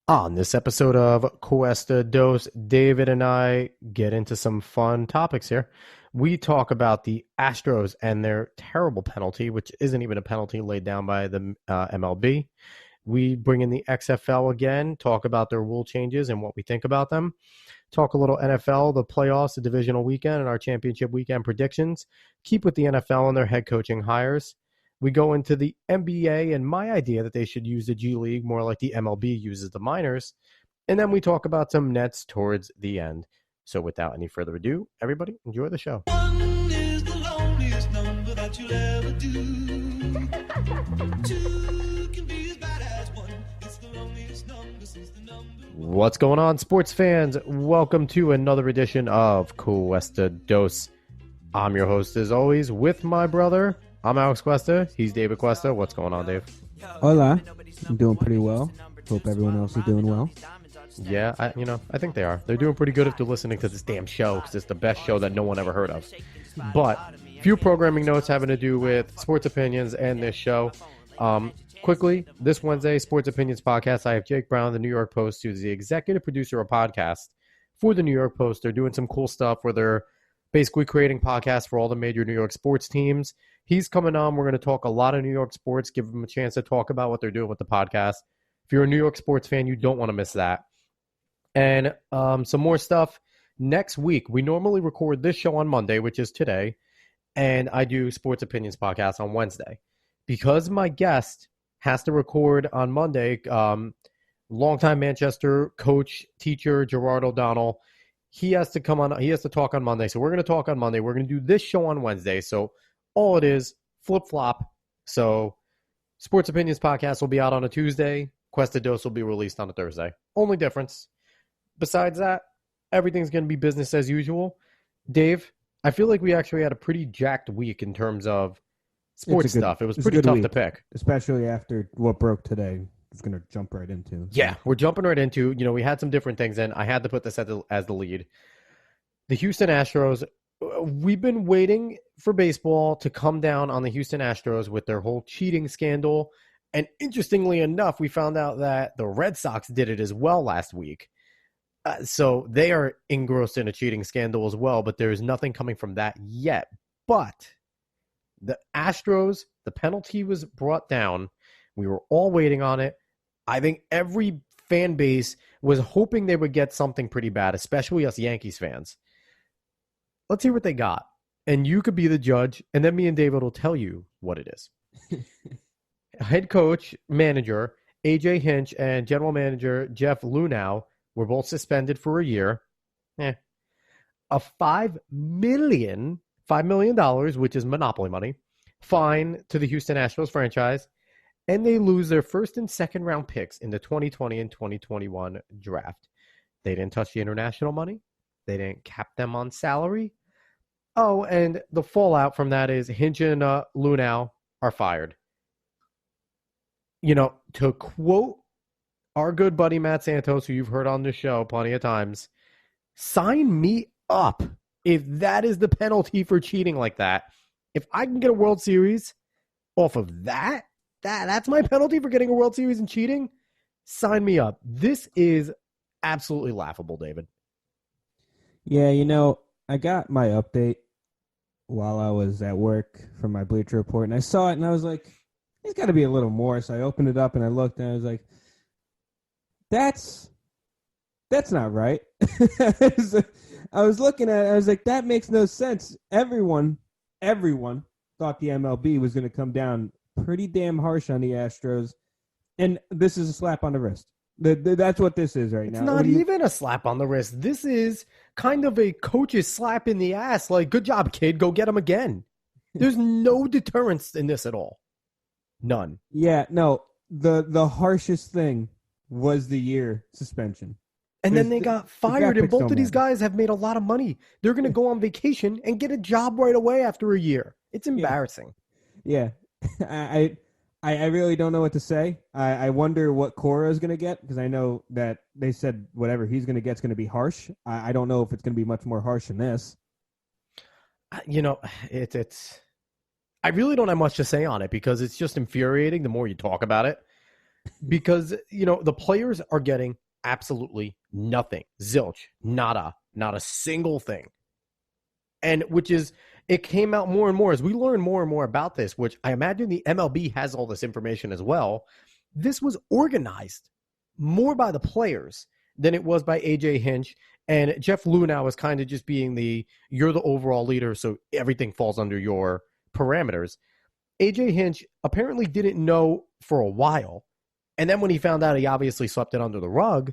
On this episode of Cuesta Dose, David and I get into some fun topics here. We talk about the Astros and their terrible penalty, which isn't even a penalty laid down by the MLB. We bring in the XFL again, talk about their rule changes and what we think about them. Talk a little NFL, the playoffs, the divisional weekend, and our championship weekend predictions. Keep with the NFL and their head coaching hires. We go into the NBA and my idea that they should use the G League more like the MLB uses the minors. And then we talk about some Nets towards the end. So without any further ado, everybody, enjoy the show. One is the loneliest number that you'll ever do. Two can be as bad as one. It's the loneliest number since the number. What's going on, sports fans? Welcome to another edition of Cuesta Dose. I'm your host, as always, with my brother. I'm Alex Cuesta. He's David Cuesta. What's going on, Dave? Hola. I'm doing pretty well. Hope everyone else is doing well. Yeah, I think they are. They're doing pretty good if they're listening to this damn show because it's the best show that no one ever heard of. But few programming notes having to do with sports opinions and this show. Quickly, this Wednesday, Sports Opinions Podcast, I have Jake Brown, the New York Post, who's the executive producer of a podcast for the New York Post. They're doing some cool stuff where they're basically creating podcasts for all the major New York sports teams. He's coming on. We're going to talk a lot of New York sports, give him a chance to talk about what they're doing with the podcast. If you're a New York sports fan, you don't want to miss that. And some more stuff next week. We normally record this show on Monday, which is today, and I do Sports Opinions Podcast on Wednesday. Because my guest has to record on Monday, longtime Manchester coach, teacher, Gerard O'Donnell, he has to come on. He has to talk on Monday. So we're going to talk on Monday. We're going to do this show on Wednesday. So all it is, flip-flop. So Sports Opinions Podcast will be out on a Tuesday. Cuesta Dose will be released on a Thursday. Only difference. Besides that, everything's going to be business as usual. Dave, I feel like we actually had a pretty jacked week in terms of sports stuff. It was pretty tough to pick. Especially after what broke today. It's going to jump right into. Yeah, we're jumping right into, we had some different things, and I had to put this as the lead. The Houston Astros, we've been waiting for baseball to come down on the Houston Astros with their whole cheating scandal. And interestingly enough, we found out that the Red Sox did it as well last week. So they are engrossed in a cheating scandal as well, but there is nothing coming from that yet. But the Astros, the penalty was brought down. We were all waiting on it. I think every fan base was hoping they would get something pretty bad, especially us Yankees fans. Let's hear what they got. And you could be the judge, and then me and David will tell you what it is. Head coach, manager, AJ Hinch, and general manager Jeff Luhnow were both suspended for a year. A $5 million, which is monopoly money, fine to the Houston Astros franchise. And they lose their first and second round picks in the 2020 and 2021 draft. They didn't touch the international money. They didn't cap them on salary. Oh, and the fallout from that is Hinch and Luhnow are fired. To quote our good buddy Matt Santos, who you've heard on this show plenty of times, sign me up if that is the penalty for cheating like that. If I can get a World Series off of that, that's my penalty for getting a World Series and cheating? Sign me up. This is absolutely laughable, David. Yeah, I got my update while I was at work from my Bleacher Report, and I saw it, and I was like, there's got to be a little more. So I opened it up, and I looked, and I was like, that's not right. I was looking at it, I was like, that makes no sense. Everyone thought the MLB was going to come down pretty damn harsh on the Astros, and this is a slap on the wrist. That's what this is right now. It's not even a slap on the wrist. This is kind of a coach's slap in the ass. Like, good job, kid. Go get him again. There's no deterrence in this at all. None. Yeah, no. The harshest thing was the year suspension. And then they got fired, and both of these guys have made a lot of money. They're going to go on vacation and get a job right away after a year. It's embarrassing. Yeah. I really don't know what to say. I wonder what Cora is going to get, because I know that they said whatever he's going to get is going to be harsh. I don't know if it's going to be much more harsh than this. It's I really don't have much to say on it because it's just infuriating the more you talk about it. because, the players are getting absolutely nothing. Zilch, nada, not a single thing. And it came out more and more as we learn more and more about this, which I imagine the MLB has all this information as well. This was organized more by the players than it was by AJ Hinch. And Jeff Luhnow is kind of just being you're the overall leader, so everything falls under your parameters. AJ Hinch apparently didn't know for a while. And then when he found out, he obviously swept it under the rug.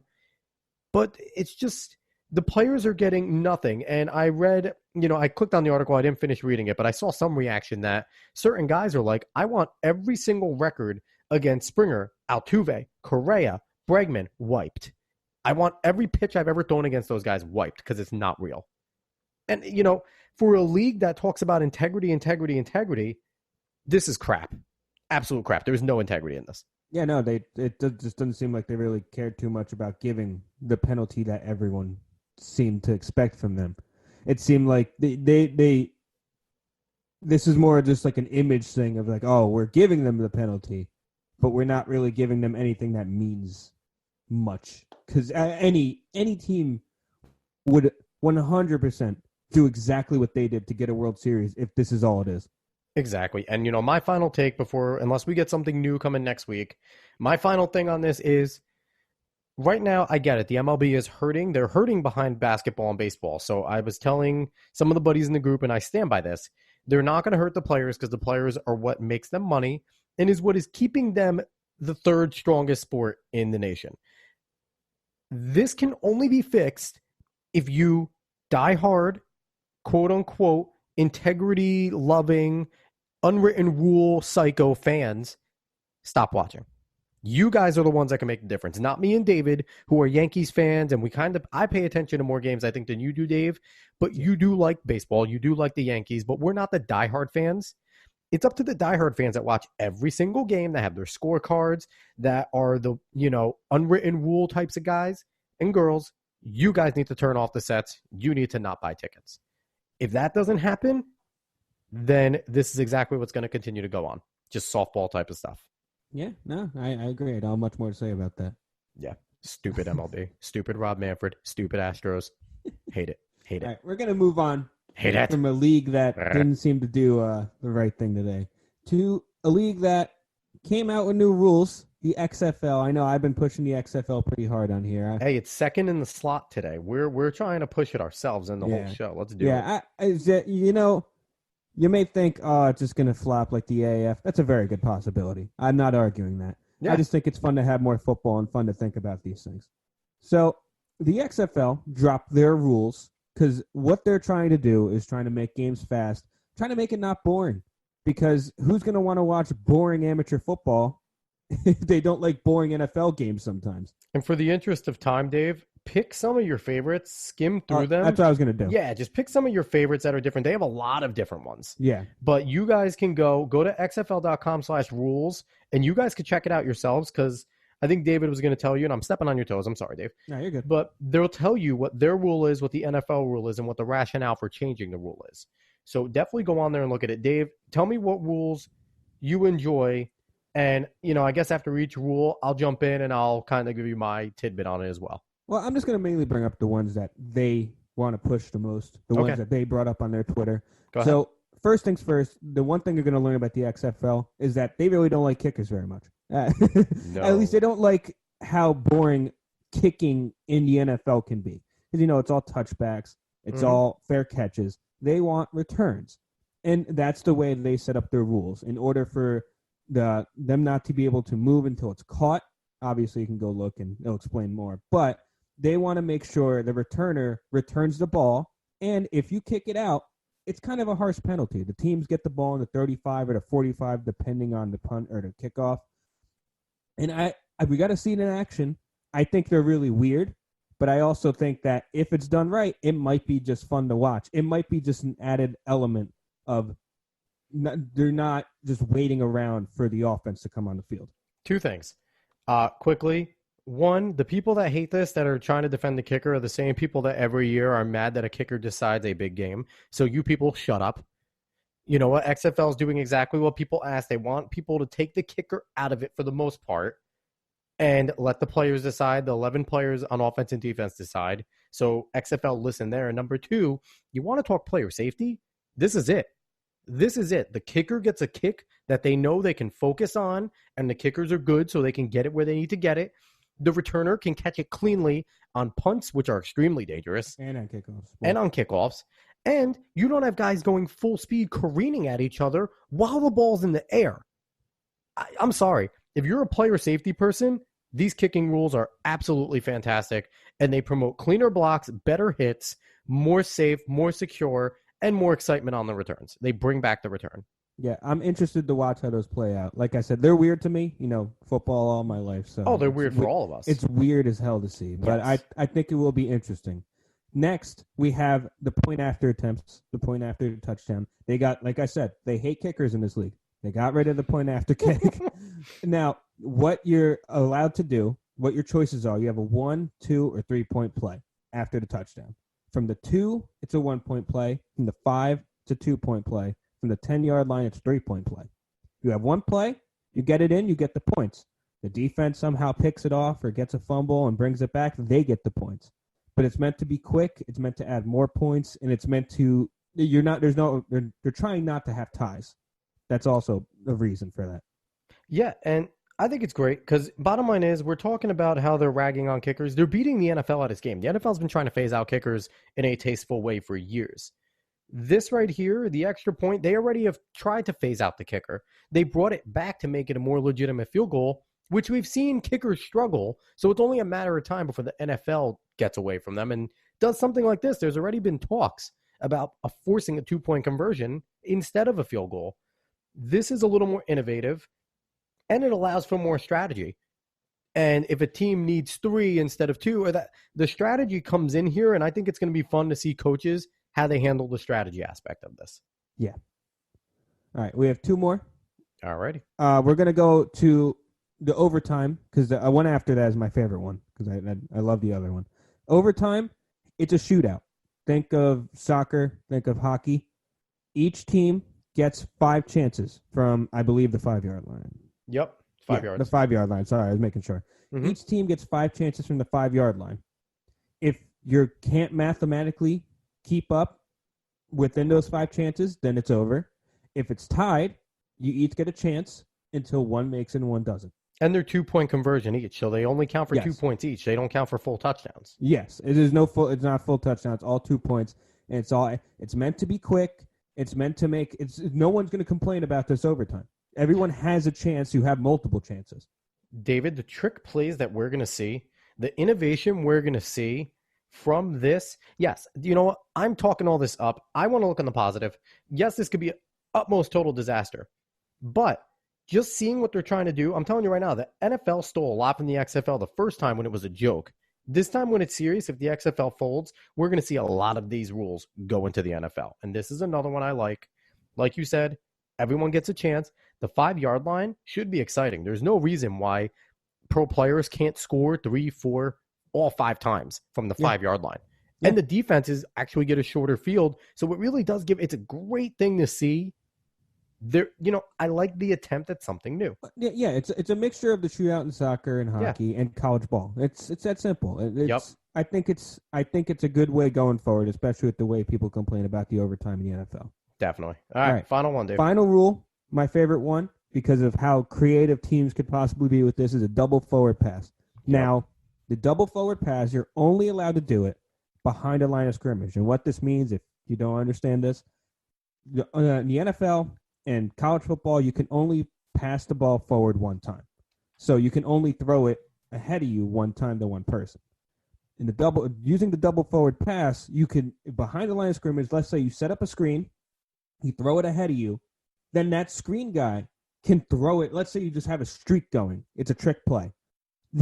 But it's just, the players are getting nothing. And I read, I clicked on the article. I didn't finish reading it, but I saw some reaction that certain guys are like, I want every single record against Springer, Altuve, Correa, Bregman wiped. I want every pitch I've ever thrown against those guys wiped because it's not real. And, for a league that talks about integrity, this is crap. Absolute crap. There's no integrity in this. Yeah, no, just doesn't seem like they really cared too much about giving the penalty that everyone seemed to expect from them. It seemed like this is more just like an image thing of like, oh, we're giving them the penalty, but we're not really giving them anything that means much. Because any team would 100% do exactly what they did to get a World Series if this is all it is. Exactly. And, my final take unless we get something new coming next week, my final thing on this is right now, I get it. The MLB is hurting. They're hurting behind basketball and baseball. So I was telling some of the buddies in the group, and I stand by this, they're not going to hurt the players because the players are what makes them money and is what is keeping them the third strongest sport in the nation. This can only be fixed if you die hard, quote unquote, integrity loving, unwritten rule psycho fans stop watching. You guys are the ones that can make the difference, not me and David, who are Yankees fans, and I pay attention to more games, I think, than you do, Dave, but you do like baseball, you do like the Yankees, but we're not the diehard fans. It's up to the diehard fans that watch every single game, that have their scorecards, that are the, unwritten rule types of guys and girls. You guys need to turn off the sets. You need to not buy tickets. If that doesn't happen, then this is exactly what's going to continue to go on. Just softball type of stuff. Yeah, no, I agree. I don't have much more to say about that. Yeah. Stupid MLB. Stupid Rob Manfred. Stupid Astros. Hate it. Hate it. All right, we're going to move on Hate from it. a league that didn't seem to do the right thing today to a league that came out with new rules, the XFL. I know I've been pushing the XFL pretty hard on here. Hey, it's second in the slot today. We're trying to push it ourselves in the whole show. Let's do it. You may think, oh, it's just going to flop like the AAF. That's a very good possibility. I'm not arguing that. Yeah. I just think it's fun to have more football and fun to think about these things. So the XFL dropped their rules because what they're trying to do is trying to make games fast, trying to make it not boring. Because who's going to want to watch boring amateur football if they don't like boring NFL games sometimes? And for the interest of time, Dave, pick some of your favorites, skim through them. That's what I was going to do. Yeah, just pick some of your favorites that are different. They have a lot of different ones. Yeah. But you guys can go to xfl.com/rules, and you guys can check it out yourselves because I think David was going to tell you, and I'm stepping on your toes. I'm sorry, Dave. No, you're good. But they'll tell you what their rule is, what the NFL rule is, and what the rationale for changing the rule is. So definitely go on there and look at it. Dave, tell me what rules you enjoy. And, I guess after each rule, I'll jump in and I'll kind of give you my tidbit on it as well. Well, I'm just going to mainly bring up the ones that they want to push the most, the ones that they brought up on their Twitter. Go ahead. So first things first, the one thing you're going to learn about the XFL is that they really don't like kickers very much. No. At least they don't like how boring kicking in the NFL can be. Because, it's all touchbacks. It's all fair catches. They want returns. And that's the way they set up their rules. In order for them not to be able to move until it's caught, obviously you can go look and they'll explain more. But they want to make sure the returner returns the ball. And if you kick it out, it's kind of a harsh penalty. The teams get the ball in the 35 or the 45, depending on the punt or the kickoff. And we got to see it in action. I think they're really weird. But I also think that if it's done right, it might be just fun to watch. It might be just an added element of they're not just waiting around for the offense to come on the field. Two things. Quickly. One, the people that hate this, that are trying to defend the kicker, are the same people that every year are mad that a kicker decides a big game. So you people, shut up. You know what? XFL is doing exactly what people ask. They want people to take the kicker out of it for the most part. and let the players decide. The 11 players on offense and defense decide. So XFL, listen there. And number 2, you want to talk player safety? This is it. This is it. The kicker gets a kick that they know they can focus on, and the kickers are good so they can get it where they need to get it. The returner can catch it cleanly on punts, which are extremely dangerous. And on kickoffs. And on kickoffs. And you don't have guys going full speed careening at each other while the ball's in the air. I'm sorry. If you're a player safety person, these kicking rules are absolutely fantastic, and they promote cleaner blocks, better hits, more safe, more secure, and more excitement on the returns. They bring back the return. Yeah, I'm interested to watch how those play out. Like I said, they're weird to me. You know, football all my life. So They're weird for all of us. It's weird as hell to see, but Yes. I think it will be interesting. Next, we have the point after attempts, the point after touchdown. They got, like I said, they hate kickers in this league. They got rid of the point after kick. Now, what you're allowed to do, what your choices are, you have a 1, 2, or 3 point play after the touchdown. From the 2, it's a 1 point play. From the 5, it's a 2 point play. From the 10-yard line, it's a 3 point play. You have one play, you get it in, you get the points. The defense somehow picks it off or gets a fumble and brings it back, they get the points. But it's meant to be quick, it's meant to add more points, and it's meant to, they're trying not to have ties. That's also a reason for that. Yeah, and I think it's great because bottom line is we're talking about how they're ragging on kickers. They're beating the NFL at its game. The NFL's been trying to phase out kickers in a tasteful way for years. This right here, the extra point, they already have tried to phase out the kicker. They brought it back to make it a more legitimate field goal, which we've seen kickers struggle. So it's only a matter of time before the NFL gets away from them and does something like this. There's already been talks about forcing a 2-point conversion instead of a field goal. This is a little more innovative, and it allows for more strategy. And if a team needs 3 instead of 2, or that the strategy comes in here, and I think it's going to be fun to see coaches how they handle the strategy aspect of this. Yeah. All right, we have 2 more. All righty. We're going to go to the overtime because the one after that is my favorite one because I love the other one. Overtime, it's a shootout. Think of soccer, think of hockey. Each team gets 5 chances from, I believe, the 5-yard line. Yep, 5 yards. The 5-yard line. Sorry, I was making sure. Mhm. Each team gets 5 chances from the 5-yard line. If you can't mathematically keep up within those 5 chances, then it's over. If it's tied, you each get a chance until one makes it and one doesn't. And they're 2-point conversion each, so they only count for 2 points each. They don't count for full touchdowns. Yes, it is no full. It's not full touchdown. It's all 2 points, and it's meant to be quick. It's meant to make. No one's going to complain about this overtime. Everyone has a chance. You have multiple chances. David, the trick plays that we're going to see, the innovation we're going to see from this. Yes, you know what? I'm talking all this up. I want to look on the positive. Yes, this could be an utmost total disaster, but just seeing what they're trying to do, I'm telling you right now, the NFL stole a lot from the XFL the first time when it was a joke. This time when it's serious, if the XFL folds, we're going to see a lot of these rules go into the NFL. And this is another one I like. Like you said, everyone gets a chance. The 5-yard line should be exciting. There's no reason why pro players can't score 3, 4, all 5 times from the 5-yard line. Yeah. And the defenses actually get a shorter field. So it really does it's a great thing to see. There, I like the attempt at something new. Yeah, it's a mixture of the shootout in soccer and hockey and college ball. It's that simple. Yep. I think it's a good way going forward, especially with the way people complain about the overtime in the NFL. Definitely. All right. Final one, Dave. Final rule, my favorite one, because of how creative teams could possibly be with this, is a double forward pass. Yep. Now, the double forward pass, you're only allowed to do it behind a line of scrimmage. And what this means, if you don't understand this, in the NFL and college football, you can only pass the ball forward one time. So you can only throw it ahead of you one time to one person. Using the double forward pass, you can, behind the line of scrimmage, let's say you set up a screen, you throw it ahead of you, then that screen guy can throw it. Let's say you just have a streak going. It's a trick play.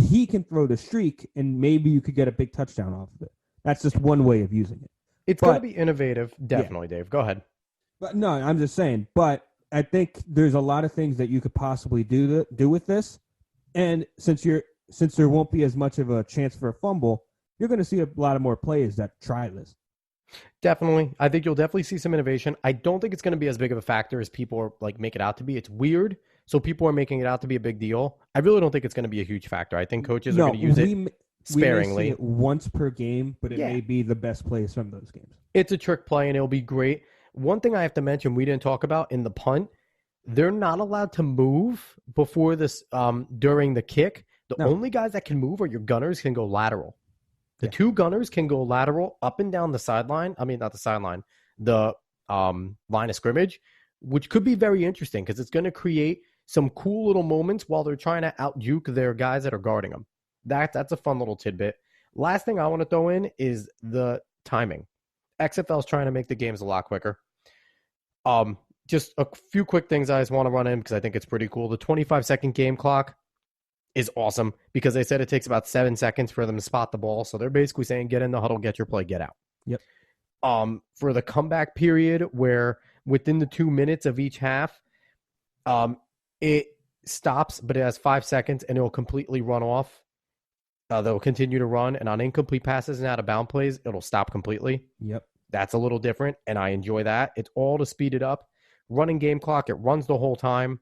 He can throw the streak, and maybe you could get a big touchdown off of it. That's just one way of using it. It's going to be innovative, definitely, Dave. Go ahead. But no, I'm just saying. But I think there's a lot of things that you could possibly do with this, and since there won't be as much of a chance for a fumble, you're going to see a lot of more players that try this. Definitely. I think you'll definitely see some innovation. I don't think it's going to be as big of a factor as people make it out to be. It's weird, So people are making it out to be a big deal. I really don't think it's going to be a huge factor. I think coaches are going to use it we may sparingly. see it once per game, but it Yeah. may be the best plays from those games. It's a trick play, and it'll be great. One thing I have to mention we didn't talk about in the punt, they're not allowed to move before this during the kick. The only guys that can move are your gunners can go lateral. The two gunners can go lateral up and down the sideline. I mean, not the sideline, the line of scrimmage, which could be very interesting because it's going to create some cool little moments while they're trying to out-juke their guys that are guarding them. That's a fun little tidbit. Last thing I want to throw in is the timing. XFL's trying to make the games a lot quicker. Just a few quick things I just want to run in because I think it's pretty cool. The 25-second game clock is awesome because they said it takes about 7 seconds for them to spot the ball. So they're basically saying, get in the huddle, get your play, get out. Yep. For the comeback period where within the 2 minutes of each half, it stops, but it has 5 seconds and it will completely run off. They'll continue to run, and on incomplete passes and out of bound plays, it'll stop completely. Yep. That's a little different, and I enjoy that. It's all to speed it up. Running game clock, it runs the whole time,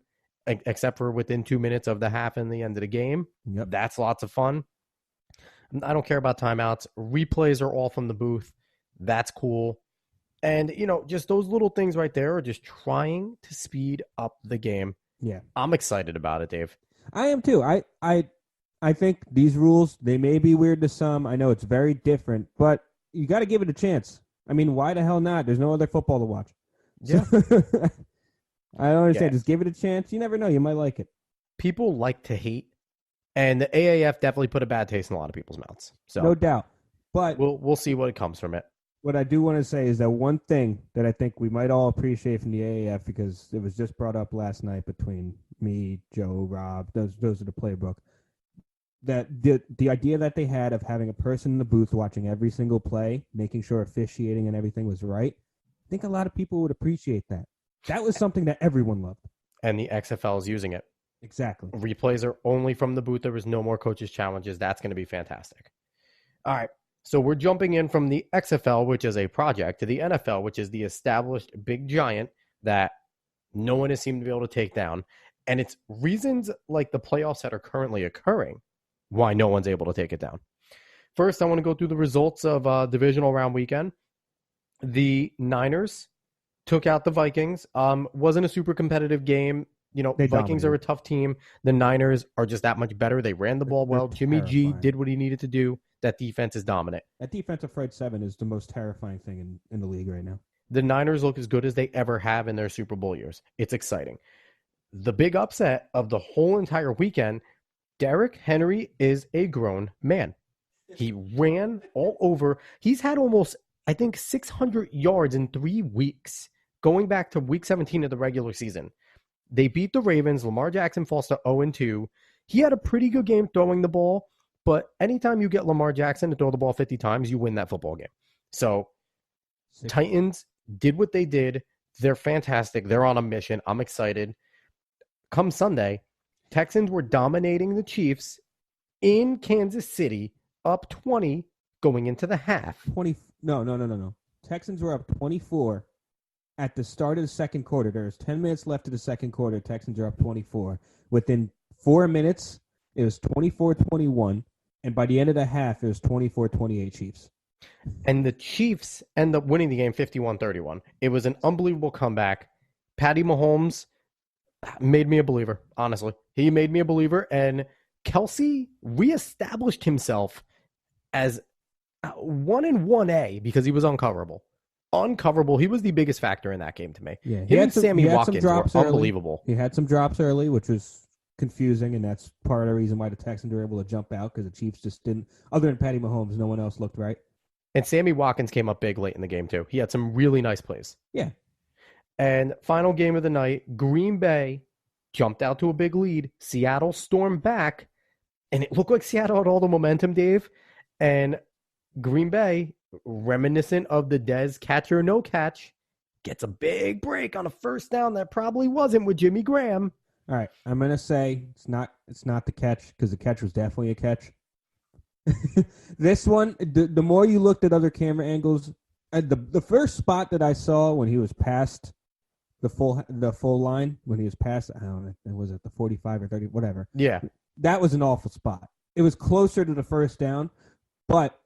except for within 2 minutes of the half and the end of the game. Yep. That's lots of fun. I don't care about timeouts. Replays are all from the booth. That's cool. And, just those little things right there are just trying to speed up the game. Yeah. I'm excited about it, Dave. I am too. I think these rules, they may be weird to some. I know it's very different, but you got to give it a chance. I mean, why the hell not? There's no other football to watch. Yeah. I don't understand. Just give it a chance. You never know. You might like it. People like to hate, and the AAF definitely put a bad taste in a lot of people's mouths. So no doubt. But we'll see what comes from it. What I do want to say is that one thing that I think we might all appreciate from the AAF, because it was just brought up last night between me, Joe, Rob, those are the playbook, that the idea that they had of having a person in the booth watching every single play, making sure officiating and everything was right, I think a lot of people would appreciate that. That was something that everyone loved. And the XFL is using it. Exactly. Replays are only from the booth. There was no more coaches' challenges. That's going to be fantastic. All right. So we're jumping in from the XFL, which is a project, to the NFL, which is the established big giant that no one has seemed to be able to take down. And it's reasons like the playoffs that are currently occurring why no one's able to take it down. First, I want to go through the results of divisional round weekend. The Niners took out the Vikings. Wasn't a super competitive game. Vikings are a tough team. The Niners are just that much better. They ran the ball well. Jimmy G did what he needed to do. That defense is dominant. That defensive front seven is the most terrifying thing in the league right now. The Niners look as good as they ever have in their Super Bowl years. It's exciting. The big upset of the whole entire weekend, Derrick Henry is a grown man. He ran all over. He's had almost, I think, 600 yards in 3 weeks, going back to week 17 of the regular season. They beat the Ravens. Lamar Jackson falls to 0-2. He had a pretty good game throwing the ball, but anytime you get Lamar Jackson to throw the ball 50 times, you win that football game. So Titans did what they did. They're fantastic. They're on a mission. I'm excited. Come Sunday, Texans were dominating the Chiefs in Kansas City, up 20 going into the half. No. Texans were up 24 at the start of the second quarter. There's 10 minutes left of the second quarter. Texans are up 24. Within 4 minutes, it was 24-21. And by the end of the half, it was 24-28 Chiefs. And the Chiefs end up winning the game 51-31. It was an unbelievable comeback. Patty Mahomes made me a believer, honestly. He made me a believer, and Kelsey reestablished himself as 1 in 1A because he was uncoverable. He was the biggest factor in that game to me. Yeah, Him and Sammy Watkins were unbelievable. He had some drops early, which was confusing, and that's part of the reason why the Texans were able to jump out, because the Chiefs just didn't. Other than Patty Mahomes, no one else looked right. And Sammy Watkins came up big late in the game, too. He had some really nice plays. Yeah. And final game of the night, Green Bay jumped out to a big lead. Seattle stormed back, and it looked like Seattle had all the momentum, Dave. And Green Bay, reminiscent of the Dez catch or no catch, gets a big break on a first down that probably wasn't with Jimmy Graham. All right, I'm gonna say it's not the catch, because the catch was definitely a catch. This one, the more you looked at other camera angles, the first spot that I saw when he was past the full line when he was past. I don't know. Was it the 45 or 30? Whatever. Yeah. That was an awful spot. It was closer to the first down, but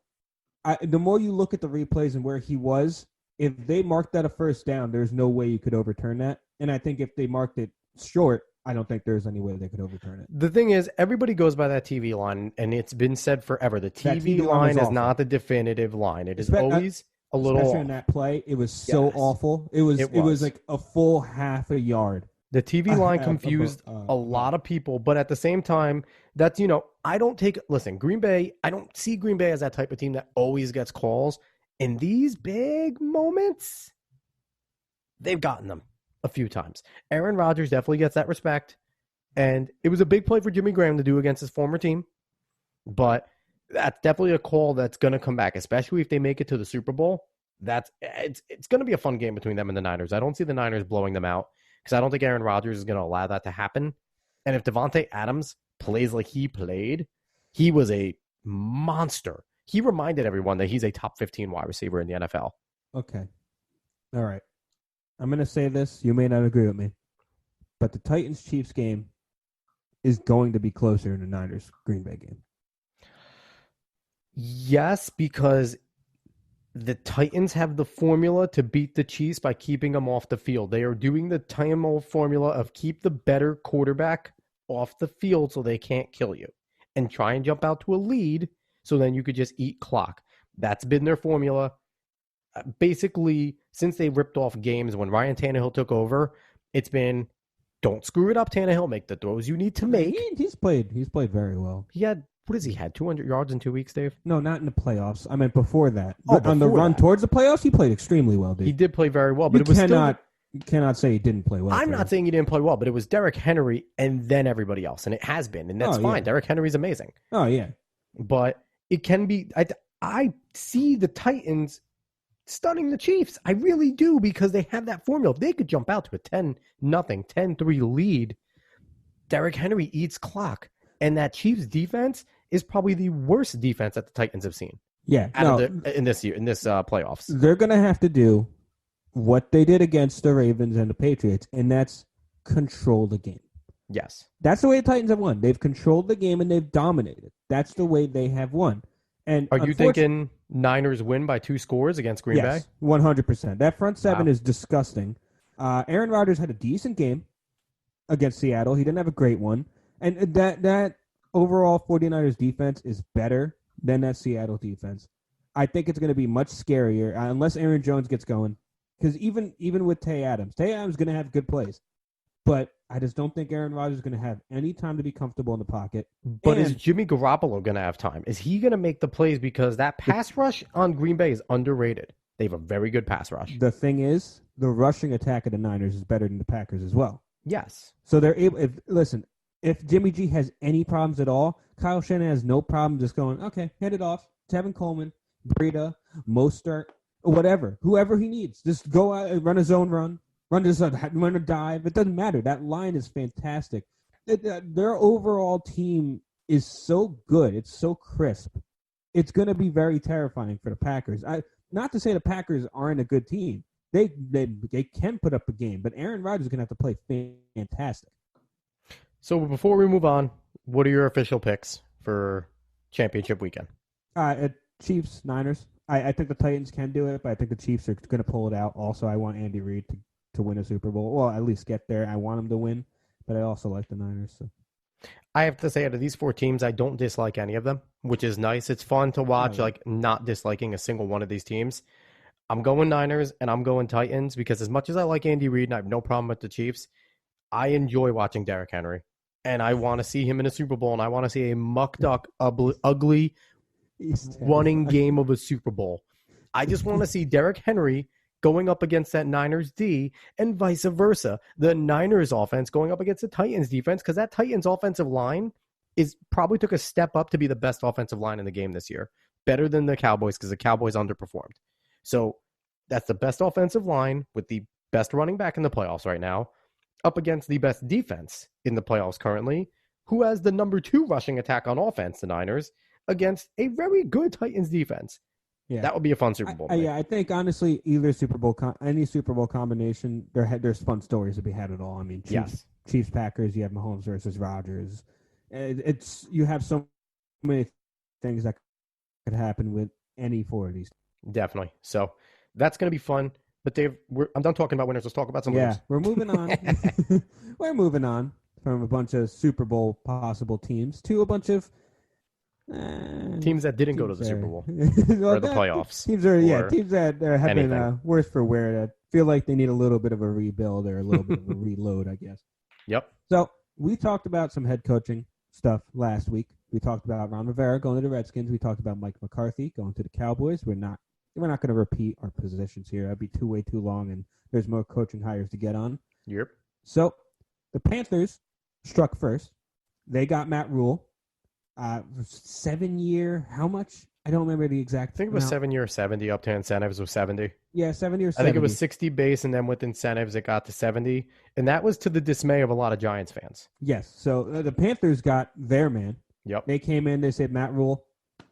the more you look at the replays and where he was, if they marked that a first down, there's no way you could overturn that. And I think if they marked it short, I don't think there's any way they could overturn it. The thing is, everybody goes by that TV line, and it's been said forever. The TV line is not the definitive line. It is always a little especially in that play. It was so awful. It was like a full half a yard. The TV line confused a lot of people, but at the same time, that's, listen, Green Bay, I don't see Green Bay as that type of team that always gets calls. In these big moments, they've gotten them a few times. Aaron Rodgers definitely gets that respect, and it was a big play for Jimmy Graham to do against his former team, but that's definitely a call that's going to come back, especially if they make it to the Super Bowl. It's going to be a fun game between them and the Niners. I don't see the Niners blowing them out because I don't think Aaron Rodgers is going to allow that to happen. And if Devontae Adams plays like he played, he was a monster. He reminded everyone that he's a top 15 wide receiver in the NFL. Okay. All right. I'm going to say this. You may not agree with me, but the Titans-Chiefs game is going to be closer than the Niners-Green Bay game. Yes, because the Titans have the formula to beat the Chiefs by keeping them off the field. They are doing the time formula of keep the better quarterback off the field so they can't kill you and try and jump out to a lead so then you could just eat clock. That's been their formula. Basically, since they ripped off games when Ryan Tannehill took over, it's been don't screw it up, Tannehill. Make the throws you need to make. He's played very well. He had, 200 yards in 2 weeks, Dave? No, not in the playoffs. I meant before that. Oh, on the run towards the playoffs, he played extremely well, dude. He did play very well, but you cannot say he didn't play well. I'm not saying he didn't play well, but it was Derrick Henry and then everybody else, and it has been, and that's fine. Yeah. Derrick Henry's amazing. Oh, yeah. But it can be I see the Titans stunning the Chiefs. I really do, because they have that formula. If they could jump out to a 10-0, 10-3 lead, Derrick Henry eats clock. And that Chiefs defense is probably the worst defense that the Titans have seen. Yeah. In this playoffs. They're going to have to do what they did against the Ravens and the Patriots, and that's control the game. Yes. That's the way the Titans have won. They've controlled the game and they've dominated. That's the way they have won. And are you thinking Niners win by 2 scores against Green Bay? Yes, 100%. That front seven is disgusting. Aaron Rodgers had a decent game against Seattle. He didn't have a great one. And that overall 49ers defense is better than that Seattle defense. I think it's going to be much scarier unless Aaron Jones gets going. Because even with Tay Adams is going to have good plays. But I just don't think Aaron Rodgers is going to have any time to be comfortable in the pocket. But is Jimmy Garoppolo going to have time? Is he going to make the plays? Because that pass rush on Green Bay is underrated. They have a very good pass rush. The thing is, the rushing attack of the Niners is better than the Packers as well. Yes. So they're able. If Jimmy G has any problems at all, Kyle Shanahan has no problem just going, okay, hand it off. Tevin Coleman, Breida, Mostert, whatever, whoever he needs. Just go out and run a zone run. Run a dive. It doesn't matter. That line is fantastic. Their overall team is so good. It's so crisp. It's going to be very terrifying for the Packers. Not to say the Packers aren't a good team. They can put up a game, but Aaron Rodgers is going to have to play fantastic. So before we move on, what are your official picks for championship weekend? Chiefs, Niners. I think the Titans can do it, but I think the Chiefs are going to pull it out. Also, I want Andy Reid to win a Super Bowl. Well, at least get there. I want him to win, but I also like the Niners. So. I have to say, out of these 4 teams, I don't dislike any of them, which is nice. It's fun to watch, not disliking a single one of these teams. I'm going Niners and I'm going Titans because as much as I like Andy Reid and I have no problem with the Chiefs, I enjoy watching Derrick Henry. And I want to see him in a Super Bowl, and I want to see a mucked up, ugly running game of a Super Bowl. I just want to see Derrick Henry going up against that Niners D and vice versa. The Niners offense going up against the Titans defense, because that Titans offensive line probably took a step up to be the best offensive line in the game this year. Better than the Cowboys, because the Cowboys underperformed. So that's the best offensive line with the best running back in the playoffs right now, up against the best defense in the playoffs currently, who has the number 2 rushing attack on offense, the Niners, against a very good Titans defense. Yeah. That would be a fun Super Bowl. I think honestly, either Super Bowl, any Super Bowl combination, there's fun stories to be had at all. I mean, Chiefs, Packers. You have Mahomes versus Rodgers. It's you have so many things that could happen with any four of these. Definitely. So that's going to be fun. But Dave, I'm done talking about winners. Let's talk about some losers. We're moving on. We're moving on from a bunch of Super Bowl possible teams to a bunch of teams that didn't go to the Super Bowl well, or the playoffs. Teams that have been worse for wear, that feel like they need a little bit of a rebuild or a little bit of a reload, I guess. Yep. So we talked about some head coaching stuff last week. We talked about Ron Rivera going to the Redskins. We talked about Mike McCarthy going to the Cowboys. We're not going to repeat our positions here. That'd be way too long, and there's more coaching hires to get on. Yep. So the Panthers struck first. They got Matt Rule. 7-year, how much? I don't remember the exact. I think it was 7-year, 70 up to incentives was 70. Yeah, 7 years. I think it was 60 base, and then with incentives, it got to 70, and that was to the dismay of a lot of Giants fans. Yes. So the Panthers got their man. Yep. They came in. They said, Matt Rule,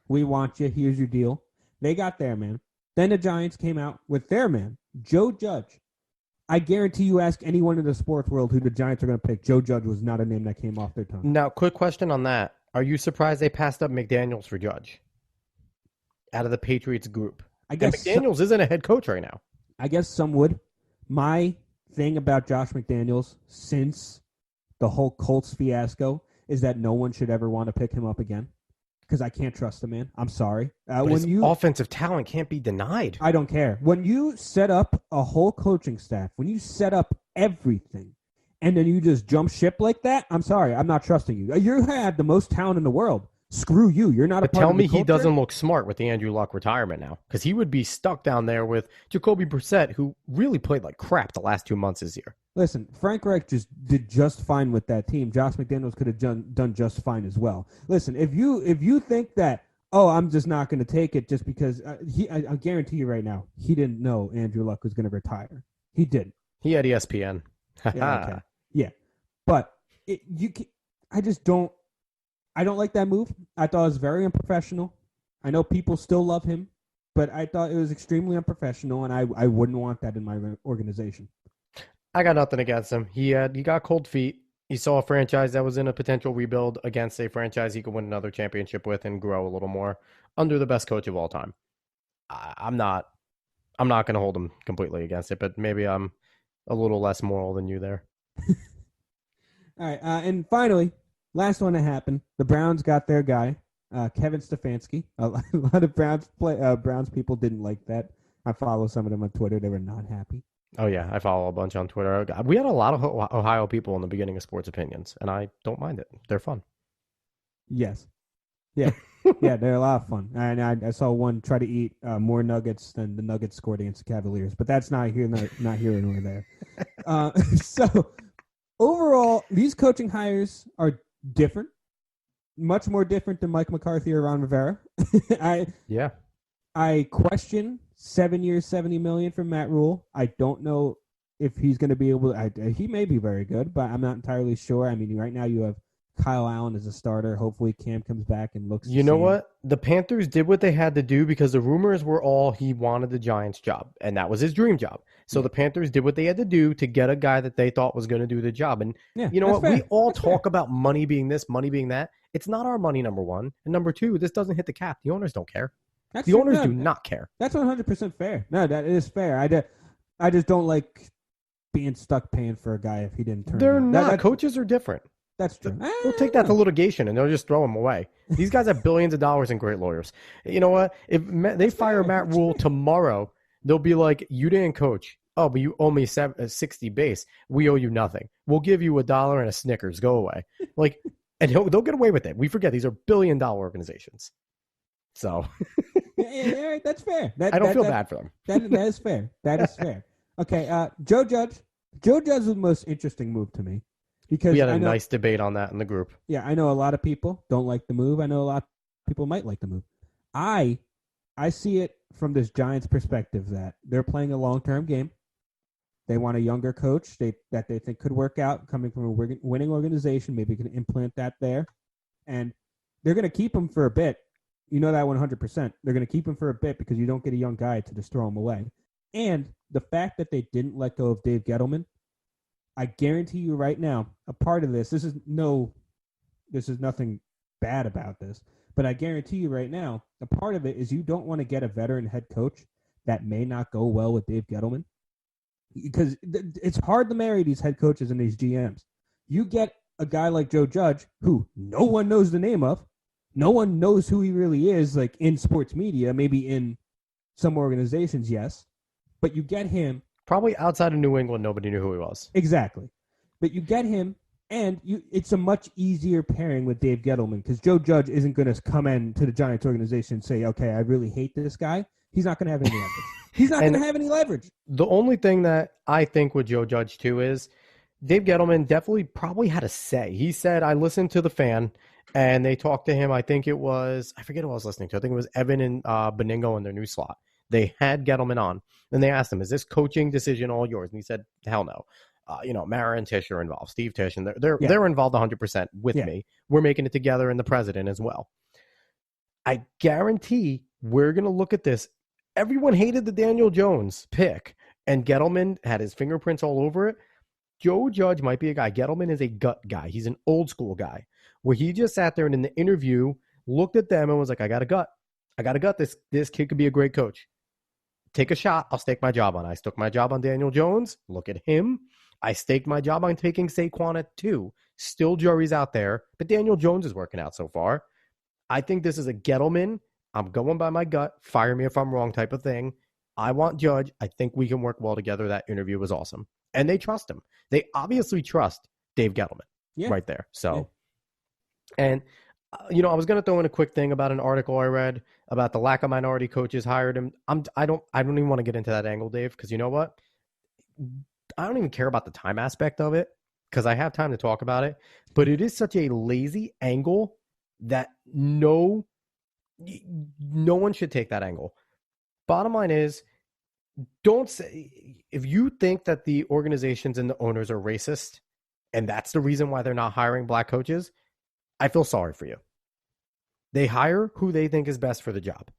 we want you. Here's your deal. They got their man. Then the Giants came out with their man, Joe Judge. I guarantee you ask anyone in the sports world who the Giants are going to pick, Joe Judge was not a name that came off their tongue. Now, quick question on that. Are you surprised they passed up McDaniels for Judge out of the Patriots group? I guess McDaniels isn't a head coach right now. I guess some would. My thing about Josh McDaniels since the whole Colts fiasco is that no one should ever want to pick him up again because I can't trust the man. I'm sorry. His offensive talent can't be denied. I don't care. When you set up a whole coaching staff, when you set up everything, and then you just jump ship like that, I'm sorry. I'm not trusting you. You had the most talent in the world. Screw you. You're not a part of the culture. Tell me he doesn't look smart with the Andrew Luck retirement now, because he would be stuck down there with Jacoby Brissett, who really played like crap the last 2 months this year. Listen, Frank Reich did just fine with that team. Josh McDaniels could have done just fine as well. Listen, if you think that, I'm just not going to take it just because I guarantee you right now, he didn't know Andrew Luck was going to retire. He didn't. He had ESPN. Yeah, okay. Yeah, but I just don't. I don't like that move. I thought it was very unprofessional. I know people still love him, but I thought it was extremely unprofessional, and I wouldn't want that in my organization. I got nothing against him. He got cold feet. He saw a franchise that was in a potential rebuild against a franchise he could win another championship with and grow a little more under the best coach of all time. I'm not going to hold him completely against it, but maybe I'm a little less moral than you there. All right, and finally, last one that happened, the Browns got their guy, Kevin Stefanski. A lot of Browns people didn't like that. I follow some of them on Twitter. They were not happy. Oh, yeah, I follow a bunch on Twitter. We had a lot of Ohio people in the beginning of Sports Opinions, and I don't mind it. They're fun. Yes. Yeah. Yeah, they're a lot of fun. And I saw one try to eat more nuggets than the Nuggets scored against the Cavaliers, but that's not here nor there. So overall, these coaching hires are different, much more different than Mike McCarthy or Ron Rivera. I question 7 years, $70 million from Matt Rule. I don't know if he's going to be able. He may be very good, but I'm not entirely sure. I mean, right now you have Kyle Allen as a starter. Hopefully Cam comes back and looks. You know what? The Panthers did what they had to do because the rumors were all he wanted the Giants job, and that was his dream job. So the Panthers did what they had to do to get a guy that they thought was going to do the job. And you know what? Fair. We all talk about money being this, money being that. It's not our money, number one. And number two, this doesn't hit the cap. The owners don't care. The owners do not care. That's 100% fair. No, that is fair. I just don't like being stuck paying for a guy if he didn't turn. They're not. Coaches are different. That's true. They'll take that to litigation and they'll just throw him away. These guys have billions of dollars and great lawyers. You know what? If they fire Matt Rule tomorrow, they'll be like, you didn't coach. Oh, but you owe me 60 base. We owe you nothing. We'll give you $1 and a Snickers. Go away. And they'll get away with it. We forget these are billion-dollar organizations. So yeah, that's fair. I don't feel bad for them. That is fair. That is fair. Okay, Joe Judge. Joe Judge was the most interesting move to me because we had a nice debate on that in the group. Yeah, I know a lot of people don't like the move. I know a lot of people might like the move. I see it from this Giants perspective that they're playing a long-term game. They want a younger coach that they think could work out, coming from a winning organization. Maybe can implant that there, and they're going to keep him for a bit. You know that 100%. They're going to keep him for a bit because you don't get a young guy to just throw him away. And the fact that they didn't let go of Dave Gettleman, I guarantee you right now, a part of this is nothing bad about this, but I guarantee you right now, a part of it is you don't want to get a veteran head coach that may not go well with Dave Gettleman, because it's hard to marry these head coaches and these GMs. You get a guy like Joe Judge, who no one knows the name of, no one knows who he really is, like in sports media, maybe in some organizations, yes, but you get him. Probably outside of New England, nobody knew who he was. Exactly. But you get him, and it's a much easier pairing with Dave Gettleman, because Joe Judge isn't going to come in to the Giants organization and say, okay, I really hate this guy. He's not going to have any leverage. He's not going to have any leverage. The only thing that I think with Joe Judge, too, is Dave Gettleman definitely probably had a say. He said, I listened to the fan, and they talked to him. I think it was, I forget who I was listening to. I think it was Evan and Beningo in their new slot. They had Gettleman on, and they asked him, is this coaching decision all yours? And he said, hell no. Mara and Tish are involved. Steve Tish, and they're involved 100% with me. We're making it together, and the president as well. I guarantee we're going to look at this. Everyone hated the Daniel Jones pick, and Gettleman had his fingerprints all over it. Joe Judge might be a guy. Gettleman is a gut guy. He's an old school guy, where he just sat there and in the interview looked at them and was like, I got a gut. This kid could be a great coach. Take a shot. I'll stake my job on. I took my job on Daniel Jones. Look at him. I staked my job on taking Saquon at 2. Still jury's out there, but Daniel Jones is working out so far. I think this is a Gettleman. I'm going by my gut. Fire me if I'm wrong type of thing. I want Judge. I think we can work well together. That interview was awesome. And they trust him. They obviously trust Dave Gettleman right there. So, and, I was going to throw in a quick thing about an article I read about the lack of minority coaches hired him. I don't even want to get into that angle, Dave, because you know what? I don't even care about the time aspect of it because I have time to talk about it. But it is such a lazy angle that no one should take that angle. Bottom line is, don't say, if you think that the organizations and the owners are racist and that's the reason why they're not hiring black coaches, I feel sorry for you. They hire who they think is best for the job.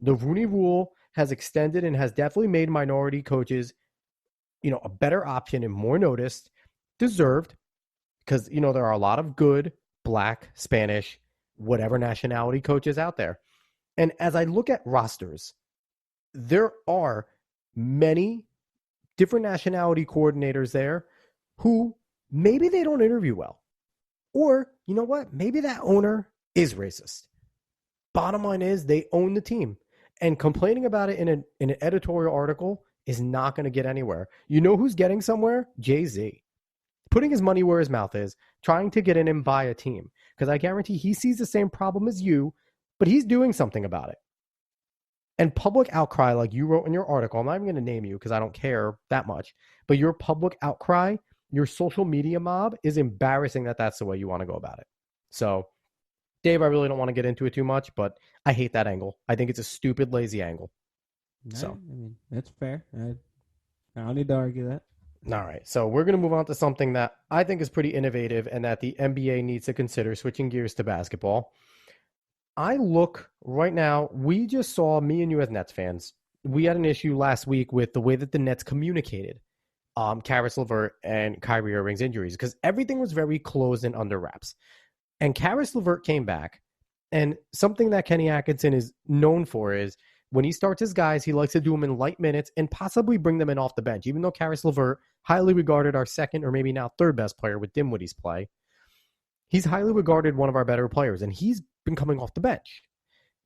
The Rooney Rule has extended and has definitely made minority coaches, a better option and more noticed, deserved, because, there are a lot of good black, Spanish, whatever nationality coaches out there. And as I look at rosters, there are many different nationality coordinators there who maybe they don't interview well. Or, you know what? Maybe that owner is racist. Bottom line is they own the team. And complaining about it in an editorial article is not going to get anywhere. You know who's getting somewhere? Jay-Z. Putting his money where his mouth is, trying to get in and buy a team. Because I guarantee he sees the same problem as you, but he's doing something about it. And public outcry, like you wrote in your article, I'm not even going to name you because I don't care that much, but your public outcry, your social media mob is embarrassing that that's the way you want to go about it. So, Dave, I really don't want to get into it too much, but I hate that angle. I think it's a stupid, lazy angle. So, that's fair. I don't need to argue that. All right. So we're going to move on to something that I think is pretty innovative and that the NBA needs to consider, switching gears to basketball. I look right now, we just saw, me and you as Nets fans, we had an issue last week with the way that the Nets communicated Caris LeVert and Kyrie Irving's injuries, because everything was very closed and under wraps. And Caris LeVert came back, and something that Kenny Atkinson is known for is when he starts his guys, he likes to do them in light minutes and possibly bring them in off the bench. Even though Caris LeVert, highly regarded our second or maybe now third best player with Dinwiddie's play, he's highly regarded one of our better players, and he's been coming off the bench.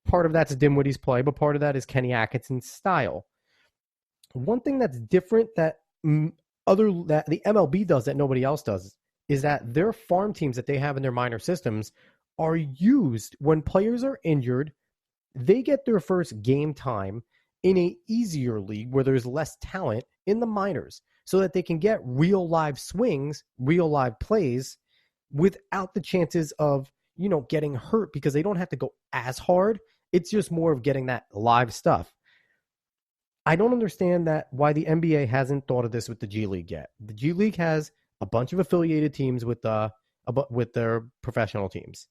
Part of that's Dinwiddie's play, but part of that is Kenny Atkinson's style. One thing that's different that the MLB does that nobody else does is that their farm teams that they have in their minor systems are used when players are injured. They get their first game time in a easier league where there's less talent in the minors so that they can get real live swings, real live plays without the chances of, getting hurt because they don't have to go as hard. It's just more of getting that live stuff. I don't understand why the NBA hasn't thought of this with the G League yet. The G League has a bunch of affiliated teams with their professional teams.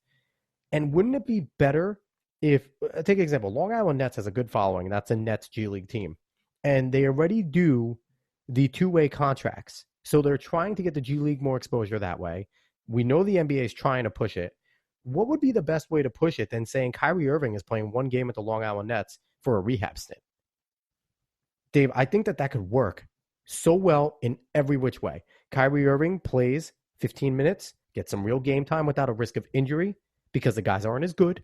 And wouldn't it be better if take an example, Long Island Nets has a good following. That's a Nets G League team, and they already do the two-way contracts. So they're trying to get the G League more exposure that way. We know the NBA is trying to push it. What would be the best way to push it than saying Kyrie Irving is playing one game at the Long Island Nets for a rehab stint? Dave, I think that could work so well in every which way. Kyrie Irving plays 15 minutes, gets some real game time without a risk of injury because the guys aren't as good.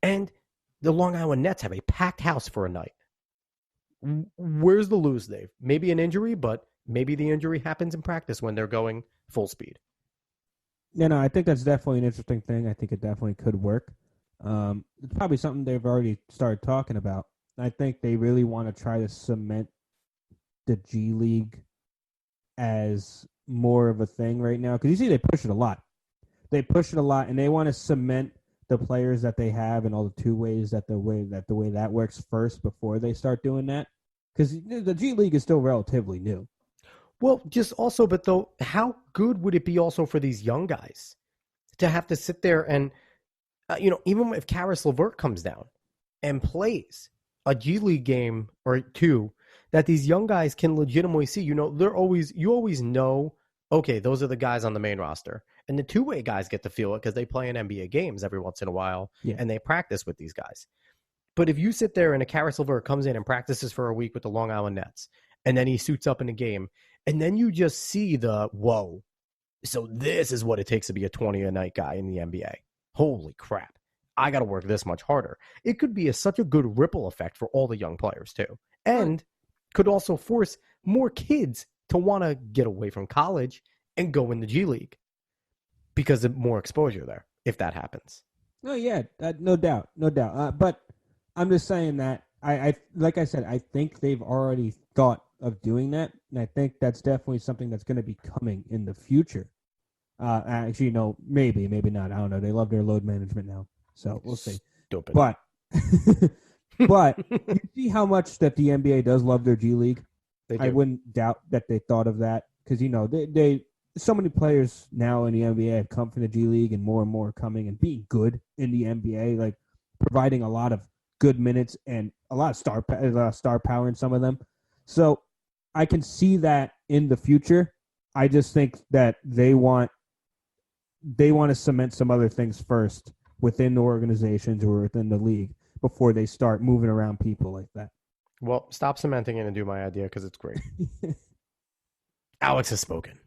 And the Long Island Nets have a packed house for a night. Where's the lose, Dave? Maybe an injury, but maybe the injury happens in practice when they're going full speed. Yeah, no, I think that's definitely an interesting thing. I think it definitely could work. It's probably something they've already started talking about. I think they really want to try to cement the G League as more of a thing right now. Because you see they push it a lot. They push it a lot, and they want to cement the players that they have and all the two ways that the way that works first before they start doing that. Because the G League is still relatively new. Well, just also, but though, how good would it be also for these young guys to have to sit there and, even if Karis LeVert comes down and plays a G League game or two, that these young guys can legitimately see, you always know, okay, those are the guys on the main roster. And the two-way guys get to feel it because they play in NBA games every once in a while, and they practice with these guys. But if you sit there and a Karis LeVert comes in and practices for a week with the Long Island Nets, and then he suits up in a game, and then you just see whoa, so this is what it takes to be a 20-a-night guy in the NBA. Holy crap. I got to work this much harder. It could be such a good ripple effect for all the young players, too. And could also force more kids to want to get away from college and go in the G League because of more exposure there, if that happens. Oh, yeah, no doubt. But I'm just saying that, I like I said, I think they've already thought of doing that, and I think that's definitely something that's going to be coming in the future. Actually, no, maybe not. I don't know. They love their load management now, so we'll see. Stupid. But you see how much that the NBA does love their G League. I wouldn't doubt that they thought of that because they so many players now in the NBA have come from the G League, and more coming and being good in the NBA, like providing a lot of good minutes and a lot of star power in some of them. So I can see that in the future. I just think that they want to cement some other things first within the organizations or within the league before they start moving around people like that. Well, stop cementing it and do my idea because it's great. Alex has spoken.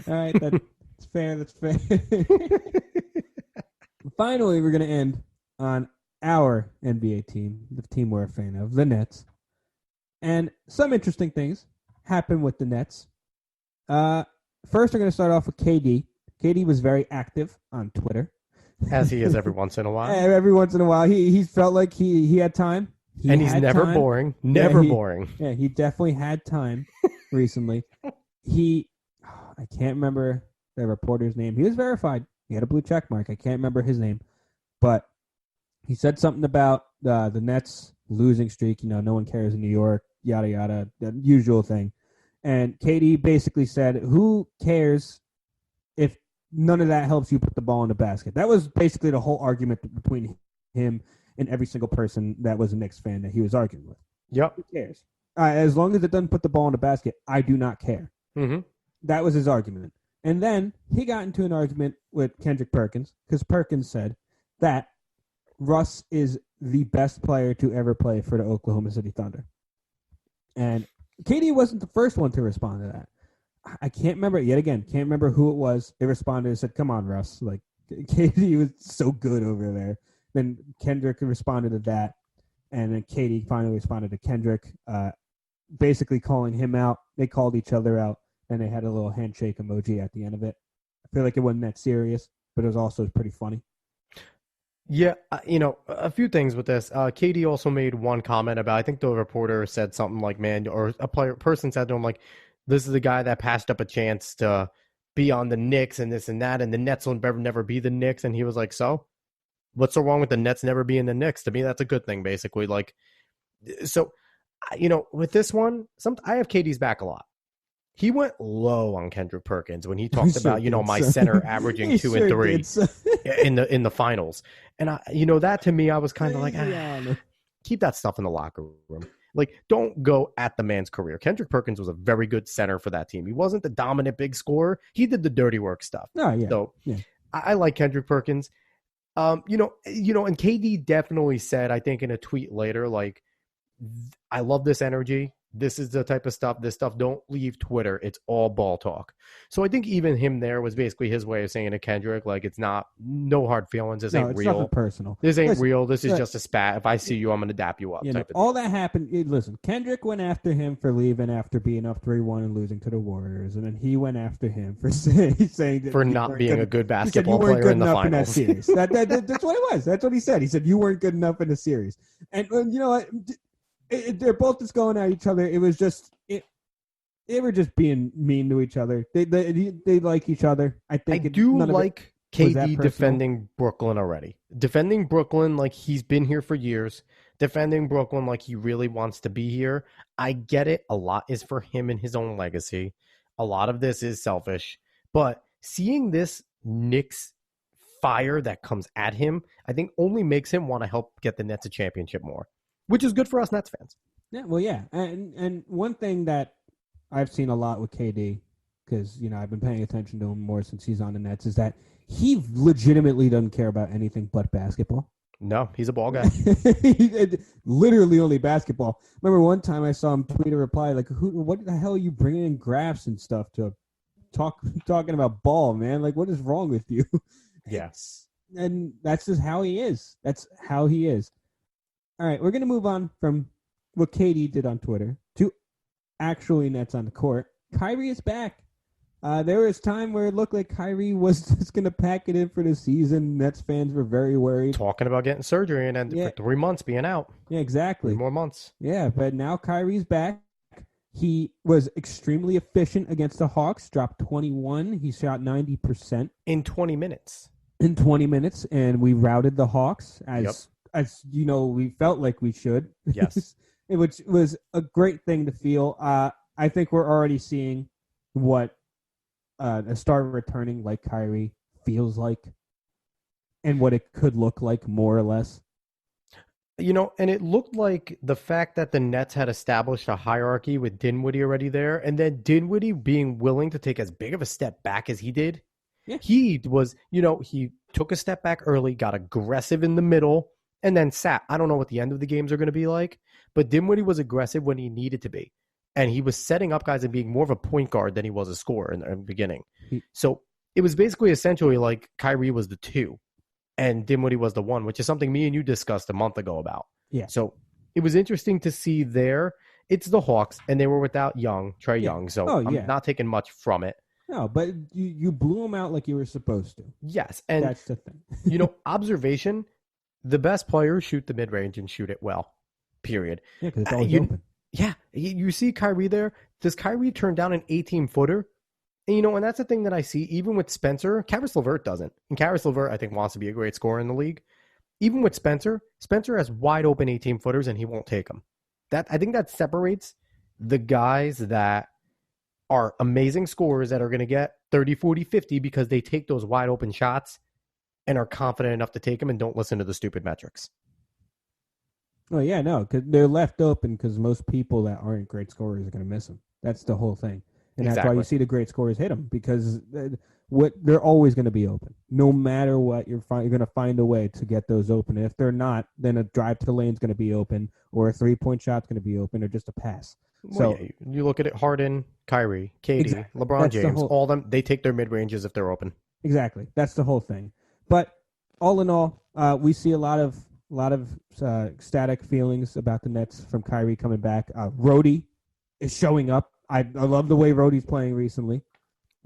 All right, that's fair. That's fair. Finally, we're going to end on our NBA team, the team we're a fan of, the Nets. And some interesting things happen with the Nets. First, I'm going to start off with KD. KD was very active on Twitter. As he is every once in a while. Every once in a while. He felt like he had time. And he's never boring. Never boring. Yeah, he definitely had time recently. I can't remember the reporter's name. He was verified. He had a blue check mark. I can't remember his name. But he said something about the Nets losing streak. No one cares in New York, yada, yada, the usual thing. And KD basically said, who cares if none of that helps you put the ball in the basket? That was basically the whole argument between him and every single person that was a Knicks fan that he was arguing with. Yep. Who cares? As long as it doesn't put the ball in the basket, I do not care. Mm-hmm. That was his argument. And then he got into an argument with Kendrick Perkins because Perkins said that Russ is the best player to ever play for the Oklahoma City Thunder. And KD wasn't the first one to respond to that. I can't remember it yet again. Can't remember who it was. They responded and said, come on, Russ. Like, KD was so good over there. Then Kendrick responded to that. And then KD finally responded to Kendrick, basically calling him out. They called each other out. And they had a little handshake emoji at the end of it. I feel like it wasn't that serious, but it was also pretty funny. Yeah, a few things with this. KD also made one comment about, I think the reporter said something like, man, or person said to him, like, this is the guy that passed up a chance to be on the Knicks and this and that, and the Nets will never be the Knicks. And he was like, so? What's so wrong with the Nets never being the Knicks? To me, that's a good thing, basically. Like, so, with this one, I have KD's back a lot. he went low on Kendrick Perkins when he talked Sure about, did, my son. center averaging He 2 sure and 3 did, son. in the finals. And that to me, I was kind of like, Crazy honor. keep that stuff in the locker room. Like, don't go at the man's career. Kendrick Perkins was a very good center for that team. He wasn't the dominant big scorer. He did the dirty work stuff. Oh, yeah. So Yeah. I like Kendrick Perkins. And KD definitely said, I think in a tweet later, like, I love this energy. This is the type of stuff. This stuff don't leave Twitter. It's all ball talk. So I think even him there was basically his way of saying to Kendrick, like, it's no hard feelings. This ain't it's real. nothing personal. This ain't Listen, real. This is just a spat. If I see you, I'm going to dap you up. Type of all that happened. Listen, Kendrick went after him for leaving after being up 3-1 and losing to the Warriors, and then he went after him for saying that for not being a good he said you basketball weren't player good in the enough finals. in that series. That's what it was. That's what he said. He said you weren't good enough in the series, and you know what? They're both just going at each other. It was just they were just being mean to each other. They like each other. I think I do like was that KD personal? defending Brooklyn already. Defending Brooklyn like he's been here for years. Defending Brooklyn like he really wants to be here. I get it. A lot is for him and his own legacy. A lot of this is selfish. But seeing this Knicks fire that comes at him, I think only makes him want to help get the Nets a championship more, which is good for us Nets fans. Yeah, well, yeah. And one thing that I've seen a lot with KD, because, I've been paying attention to him more since he's on the Nets, is that he legitimately doesn't care about anything but basketball. No, he's a ball guy. Literally only basketball. Remember one time I saw him tweet a reply like, what the hell are you bringing in graphs and stuff to talking about ball, man? Like, what is wrong with you? Yes. And that's just how he is. That's how he is. All right, we're going to move on from what KD did on Twitter to actually Nets on the court. Kyrie is back. There was time where it looked like Kyrie was just going to pack it in for the season. Nets fans were very worried. Talking about getting surgery and for 3 months being out. Yeah, exactly. 3 more months. Yeah, but now Kyrie's back. He was extremely efficient against the Hawks, dropped 21. He shot 90%. In 20 minutes. In 20 minutes, and we routed the Hawks as we felt like we should. Yes. Which was a great thing to feel. I think we're already seeing what a star returning like Kyrie feels like and what it could look like, more or less. And it looked like the fact that the Nets had established a hierarchy with Dinwiddie already there, and then Dinwiddie being willing to take as big of a step back as he did. Yeah. He was, he took a step back early, got aggressive in the middle, and then sat. I don't know what the end of the games are going to be like, but Dinwiddie was aggressive when he needed to be. And he was setting up guys and being more of a point guard than he was a scorer in the beginning. So it was basically essentially like Kyrie was the 2 and Dinwiddie was the 1, which is something me and you discussed a month ago about. Yeah. So it was interesting to see there. It's the Hawks, and they were without Trae Young, so I'm not taking much from it. No, but you blew them out like you were supposed to. Yes, and that's the thing. Observation, the best players shoot the mid-range and shoot it well, period. Yeah, because it's always open. Yeah, you see Kyrie there. Does Kyrie turn down an 18-footer? And that's the thing that I see, even with Spencer. Caris LeVert doesn't. And Caris LeVert, I think, wants to be a great scorer in the league. Even with Spencer has wide-open 18-footers, and he won't take them. I think that separates the guys that are amazing scorers that are going to get 30, 40, 50 because they take those wide-open shots and are confident enough to take them and don't listen to the stupid metrics. Oh, yeah, no, because they're left open because most people that aren't great scorers are going to miss them. That's the whole thing. And that's why you see the great scorers hit them, because they're always going to be open. No matter what, you're going to find a way to get those open. And if they're not, then a drive to the lane is going to be open, or a three-point shot's going to be open, or just a pass. Well, so you look at it: Harden, Kyrie, KD, LeBron James, all of them. They take their mid-ranges if they're open. Exactly. That's the whole thing. But all in all, we see a lot of ecstatic feelings about the Nets from Kyrie coming back. Rhodey is showing up. I love the way Rhodey's playing recently.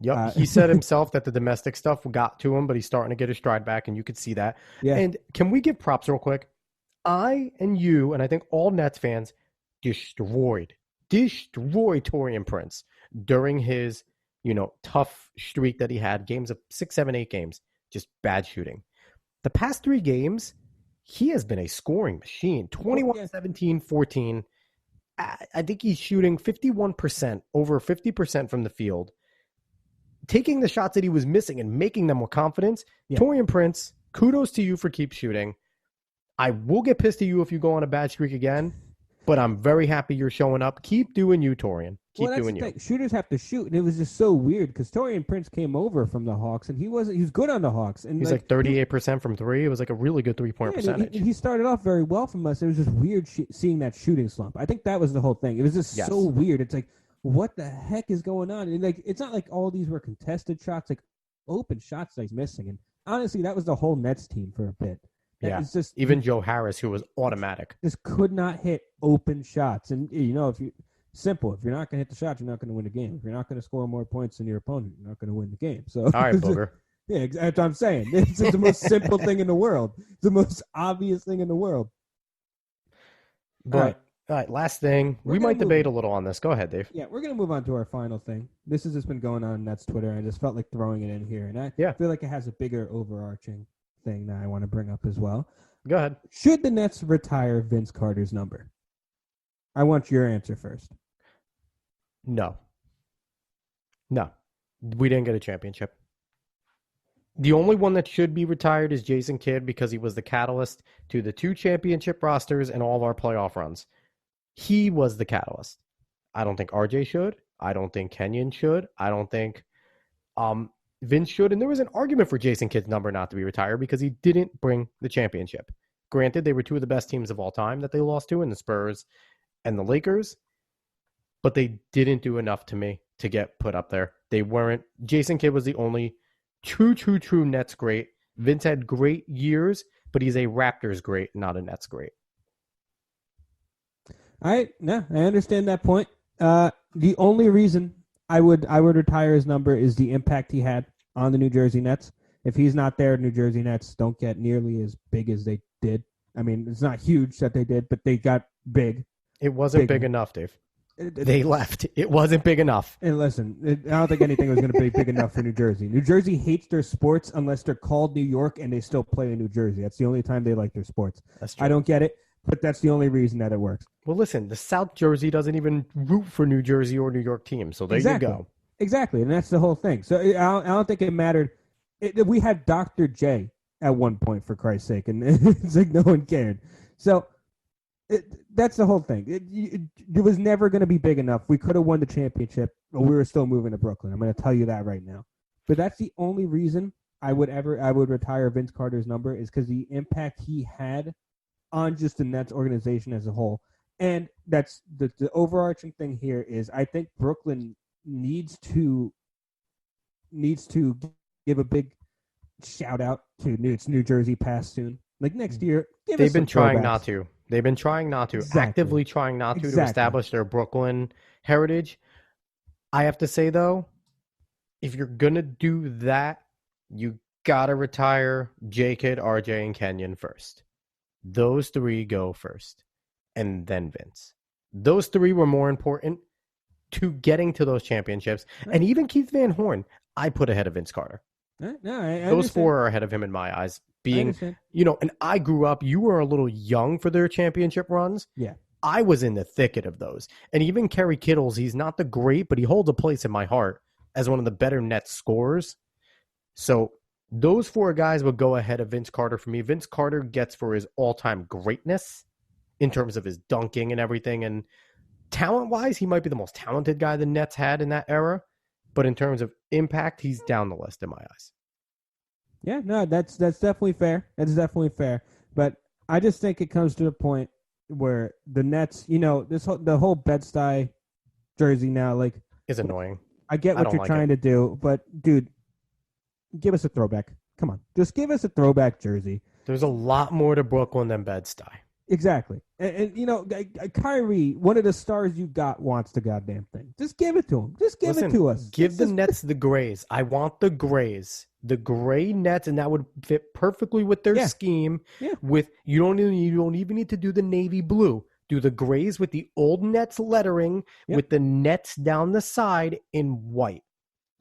Yep. He said himself that the domestic stuff got to him, but he's starting to get his stride back, and you could see that. Yeah. And can we give props real quick? I and you, and I think all Nets fans, destroyed Taurean Prince during his, tough streak that he had, games of 6, 7, 8 games, just bad shooting. The past 3 games, he has been a scoring machine. 21, 17, 14. I think he's shooting 51%, over 50% from the field, taking the shots that he was missing and making them with confidence. Yeah. Taurean Prince, kudos to you for keep shooting. I will get pissed at you if you go on a bad streak again, but I'm very happy you're showing up. Keep doing you, Taurean. Keep doing you. Shooters have to shoot, and it was just so weird because Taurean Prince came over from the Hawks, and he was good on the Hawks. And he's like 38% from three. It was like a really good 3-point percentage. He started off very well from us. It was just weird seeing that shooting slump. I think that was the whole thing. It was just so weird. It's like, what the heck is going on? And like, it's not like all these were contested shots, like open shots that he's missing. And honestly, that was the whole Nets team for a bit. It's just even Joe Harris, who was automatic, just could not hit open shots. And if you're not going to hit the shot, you're not going to win the game. If you're not going to score more points than your opponent, you're not going to win the game. So all right, booger. Yeah, that's what I'm saying. It's the most simple thing in the world. It's the most obvious thing in the world. But all right, last thing. We might debate a little on this. Go ahead, Dave. Yeah, we're going to move on to our final thing. This has just been going on Nets Twitter, and I just felt like throwing it in here. And I feel like it has a bigger overarching thing that I want to bring up as well. Go ahead. Should the Nets retire Vince Carter's number? I want your answer first. No. We didn't get a championship. The only one that should be retired is Jason Kidd because he was the catalyst to the 2 championship rosters and all of our playoff runs. He was the catalyst. I don't think RJ should. I don't think Kenyon should. I don't think Vince should. And there was an argument for Jason Kidd's number not to be retired because he didn't bring the championship. Granted, they were 2 of the best teams of all time that they lost to in the Spurs and the Lakers, but they didn't do enough to me to get put up there. They weren't. Jason Kidd was the only true Nets great. Vince had great years, but he's a Raptors great, not a Nets great. I understand that point. The only reason I would retire his number is the impact he had on the New Jersey Nets. If he's not there, New Jersey Nets don't get nearly as big as they did. I mean, it's not huge that they did, but they got big. It wasn't big enough, Dave. They left. It wasn't big enough. And listen, I don't think anything was going to be big enough for New Jersey. New Jersey hates their sports unless they're called New York and they still play in New Jersey. That's the only time they like their sports. That's true. I don't get it, but that's the only reason that it works. Well, listen, the South Jersey doesn't even root for New Jersey or New York teams, so there you go. Exactly, and that's the whole thing. So I don't think it mattered. We had Dr. J at one point, for Christ's sake, and it's like no one cared. So that's the whole thing. It was never going to be big enough. We could have won the championship, but we were still moving to Brooklyn. I'm going to tell you that right now. But that's the only reason I would retire Vince Carter's number is because the impact he had on just the Nets organization as a whole. And that's the overarching thing here is I think Brooklyn needs to give a big shout out to its New Jersey past soon. Like next year, they've been trying not to. They've been trying not to, actively trying not to establish their Brooklyn heritage. I have to say, though, if you're going to do that, you got to retire J-Kid, RJ, and Kenyon first. Those 3 go first, and then Vince. Those 3 were more important to getting to those championships. Right. And even Keith Van Horn, I put ahead of Vince Carter. I those 4 are ahead of him in my eyes. And I grew up, you were a little young for their championship runs. Yeah. I was in the thicket of those. And even Kerry Kittles, he's not the great, but he holds a place in my heart as one of the better Nets scorers. So those 4 guys would go ahead of Vince Carter for me. Vince Carter gets for his all-time greatness in terms of his dunking and everything. And talent-wise, he might be the most talented guy the Nets had in that era. But in terms of impact, he's down the list in my eyes. Yeah, no, that's definitely fair. That's definitely fair. But I just think it comes to a point where the Nets, the whole Bed-Stuy jersey now, like, is annoying. I get what you're trying to do, but dude, give us a throwback. Come on, just give us a throwback jersey. There's a lot more to Brooklyn than Bed-Stuy. Exactly. And Kyrie, one of the stars you got, wants the goddamn thing. Just give it to him. Just give it to us. Give the Nets the grays. I want the grays. The gray Nets, and that would fit perfectly with their scheme. Yeah. With you don't even need to do the navy blue. Do the grays with the old Nets lettering, with the Nets down the side in white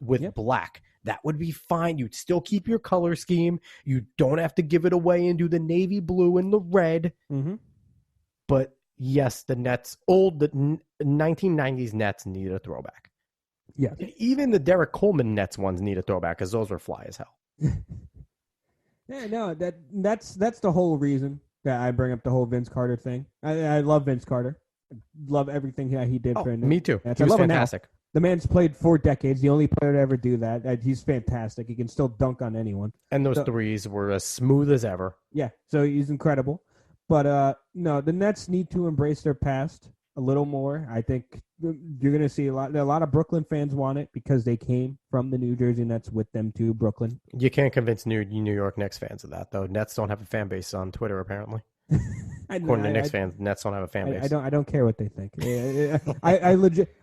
with black. That would be fine. You'd still keep your color scheme. You don't have to give it away and do the navy blue and the red. Mm-hmm. But yes, the 1990s Nets need a throwback. Yeah. And even the Derek Coleman Nets ones need a throwback because those were fly as hell. Yeah, no, that's the whole reason that I bring up the whole Vince Carter thing. I love Vince Carter. Love everything that he did for Me too. Nets. He was I love him now. fantastic. The man's played 4 decades. The only player to ever do that. He's fantastic. He can still dunk on anyone. And those threes were as smooth as ever. Yeah, so he's incredible. But no, the Nets need to embrace their past a little more. I think you're going to see a lot of Brooklyn fans want it because they came from the New Jersey Nets with them to Brooklyn. You can't convince New York Knicks fans of that, though. Nets don't have a fan base on Twitter, apparently. According to Knicks fans, Nets don't have a fan base. I don't care what they think.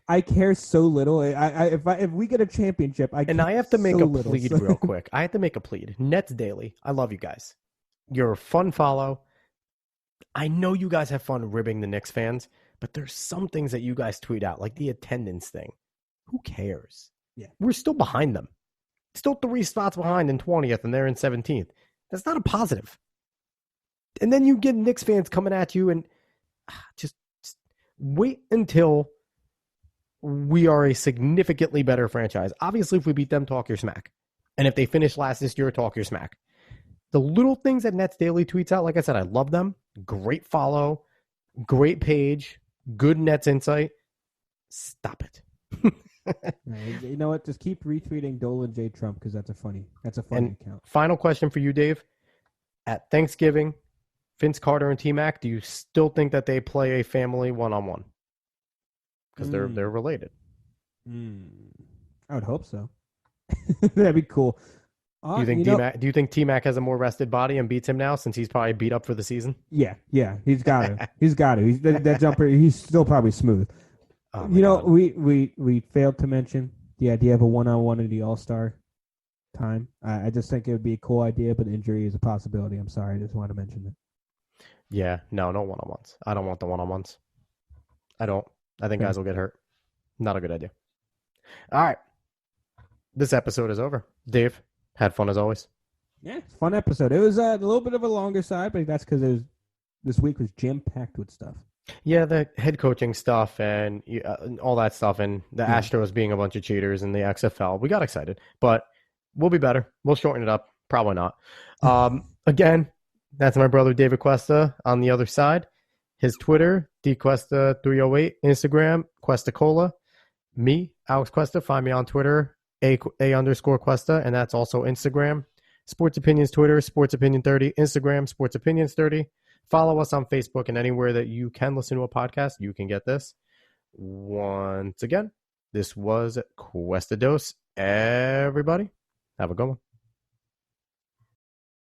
I care so little. If we get a championship, I have to make so a little, plead real quick. I have to make a plead. Nets Daily. I love you guys. You're a fun follow. I know you guys have fun ribbing the Knicks fans, but there's some things that you guys tweet out, like the attendance thing. Who cares? Yeah, we're still behind them. Still 3 spots behind in 20th, and they're in 17th. That's not a positive. And then you get Knicks fans coming at you, and just wait until we are a significantly better franchise. Obviously, if we beat them, talk your smack. And if they finish last this year, talk your smack. The little things that Nets Daily tweets out, like I said, I love them. Great follow, great page, good Nets insight. Stop it. You know what? Just keep retweeting Dolan J. Trump because that's a funny account. Final question for you, Dave. At Thanksgiving, Vince Carter and T-Mac, do you still think that they play a family one-on-one? Because they're related. I would hope so. That'd be cool. Do you think T-Mac has a more rested body and beats him now since he's probably beat up for the season? Yeah, he's got to. That jumper, he's still probably smooth. Oh God. We failed to mention the idea of a one-on-one in the All-Star time. I just think it would be a cool idea, but injury is a possibility. I'm sorry, I just wanted to mention it. Yeah, no one-on-ones. I don't want the one-on-ones. I don't. I think guys will get hurt. Not a good idea. All right. This episode is over. Dave, had fun as always. Yeah, fun episode. It was a little bit of a longer side, but that's because this week was jam-packed with stuff. Yeah, the head coaching stuff and all that stuff, and the Astros being a bunch of cheaters and the XFL. We got excited, but we'll be better. We'll shorten it up. Probably not. Again, that's my brother David Cuesta on the other side. His Twitter, dcuesta308. Instagram, Cuesta Cola. Me, Alex Cuesta. Find me on Twitter, _Cuesta, and that's also Instagram. Sports Opinions Twitter, Sports Opinion 30. Instagram, Sports Opinions 30. Follow us on Facebook and anywhere that you can listen to a podcast, you can get this. Once again, this was Cuesta Dos. Everybody, have a good one.